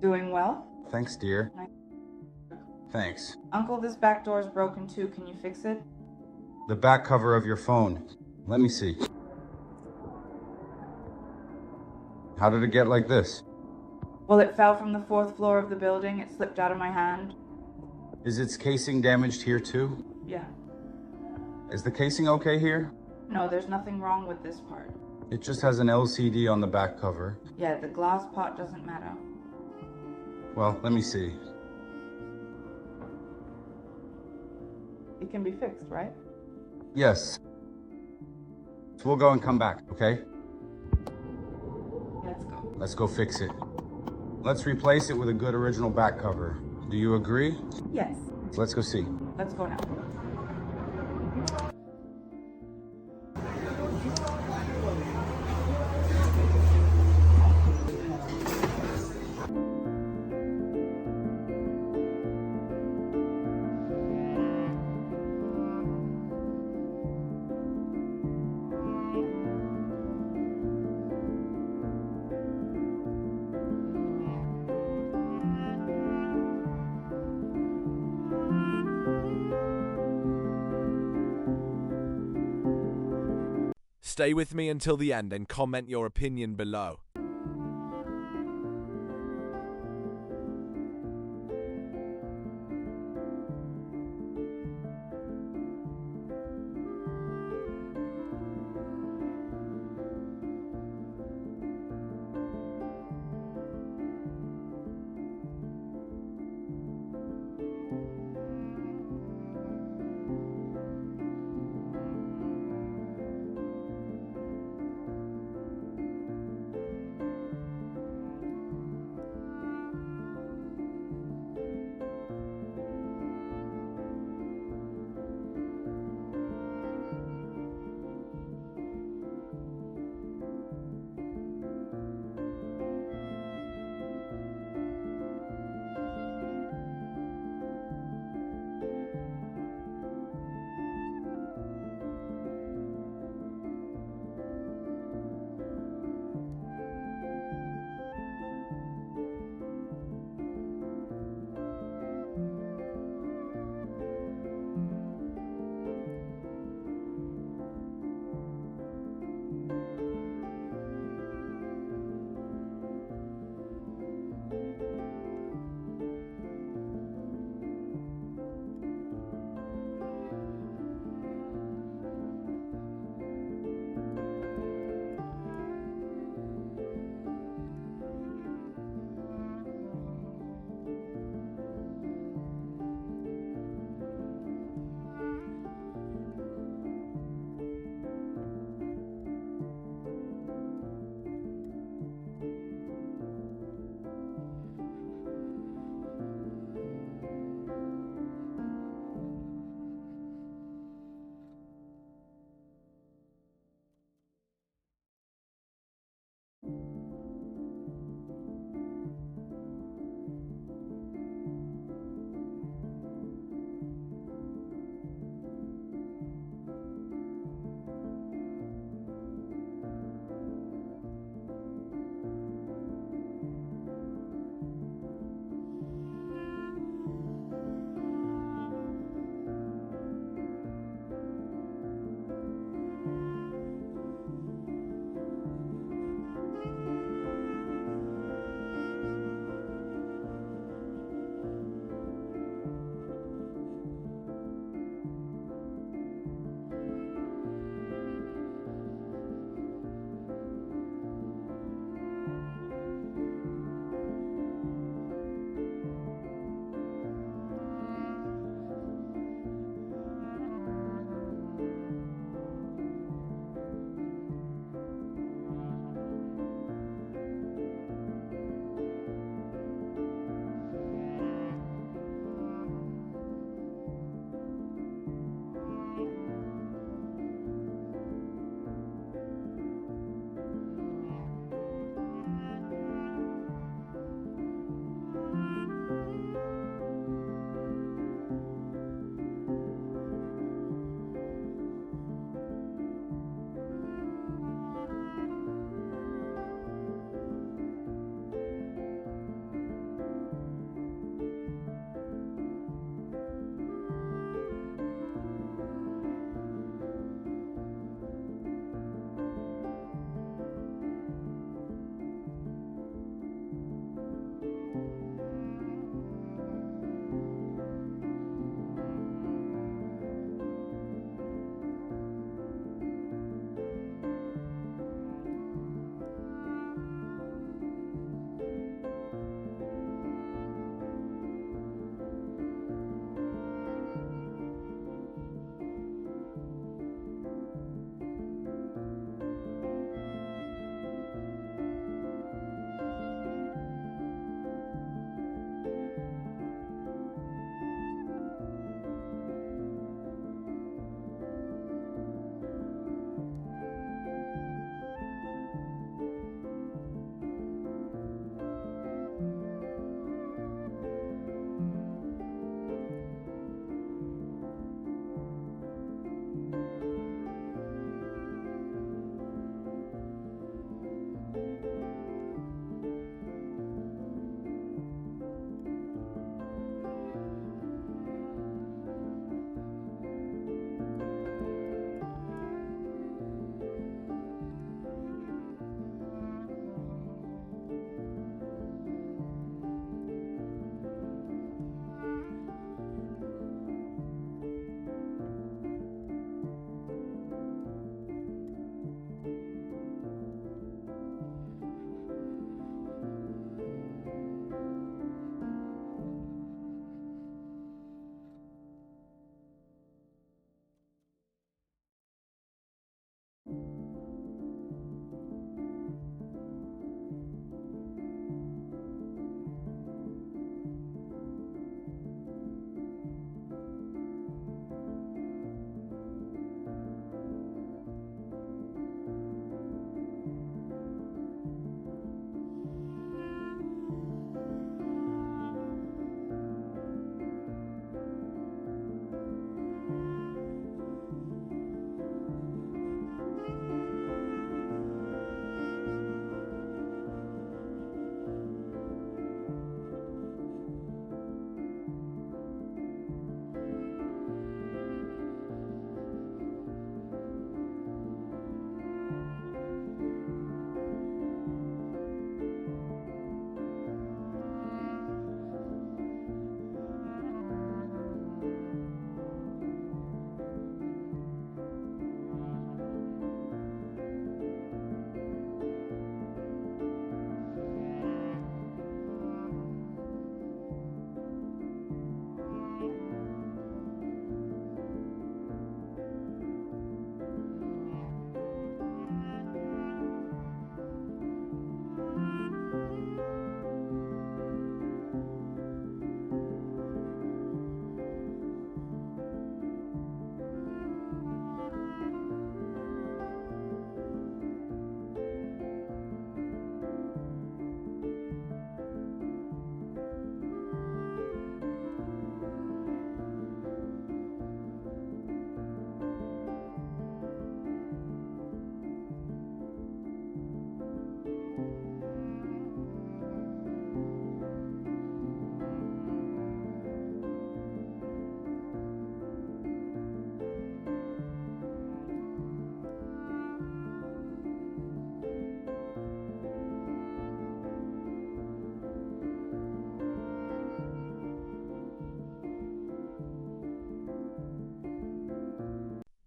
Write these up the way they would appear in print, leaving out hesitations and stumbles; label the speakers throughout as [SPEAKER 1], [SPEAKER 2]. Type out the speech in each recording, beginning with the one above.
[SPEAKER 1] Doing well?
[SPEAKER 2] Thanks, dear. Thanks.
[SPEAKER 1] Uncle, this back door is broken too. Can you fix it?
[SPEAKER 2] The back cover of your phone. Let me see. How did it get like this?
[SPEAKER 1] Well, it fell from the 4th floor of the building. It slipped out of my hand.
[SPEAKER 2] Is its casing damaged here too?
[SPEAKER 1] Yeah.
[SPEAKER 2] Is the casing okay here?
[SPEAKER 1] No, there's nothing wrong with this part.
[SPEAKER 2] It just has an LCD on the back cover.
[SPEAKER 1] Yeah, the glass pot doesn't matter.
[SPEAKER 2] Well, let me see.
[SPEAKER 1] It can be fixed, right?
[SPEAKER 2] Yes. So we'll go and come back, okay?
[SPEAKER 1] Let's go.
[SPEAKER 2] Let's go fix it. Let's replace it with a good original back cover. Do you agree?
[SPEAKER 1] Yes.
[SPEAKER 2] Let's go see.
[SPEAKER 1] Let's go now.
[SPEAKER 3] Stay with me until the end and comment your opinion below.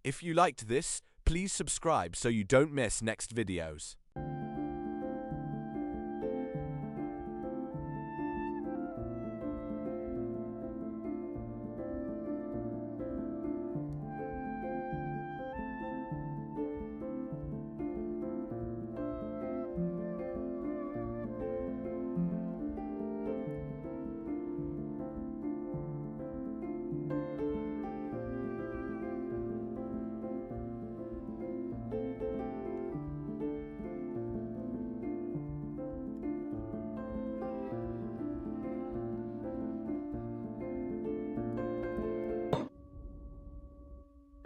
[SPEAKER 3] If you liked this, please subscribe so you don't miss next videos.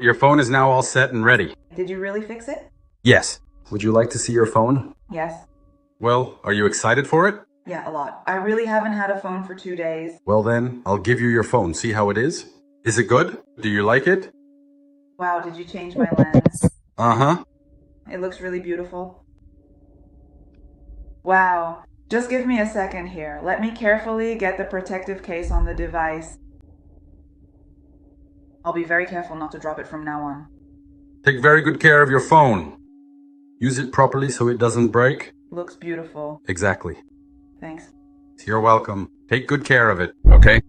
[SPEAKER 2] Your phone is now all set and ready.
[SPEAKER 1] Did you really fix it?
[SPEAKER 2] Yes. Would you like to see your phone?
[SPEAKER 1] Yes.
[SPEAKER 2] Well, are you excited for it?
[SPEAKER 1] Yeah, a lot. I really haven't had a phone for 2 days.
[SPEAKER 2] Well then, I'll give you your phone. See how it is? Is it good? Do you like it?
[SPEAKER 1] Wow, did you change my lens?
[SPEAKER 2] Uh-huh.
[SPEAKER 1] It looks really beautiful. Wow. Just give me a second here. Let me carefully get the protective case on the device. I'll be very careful not to drop it from now on.
[SPEAKER 2] Take very good care of your phone. Use it properly so it doesn't break.
[SPEAKER 1] Looks beautiful.
[SPEAKER 2] Exactly.
[SPEAKER 1] Thanks.
[SPEAKER 2] You're welcome. Take good care of it, okay?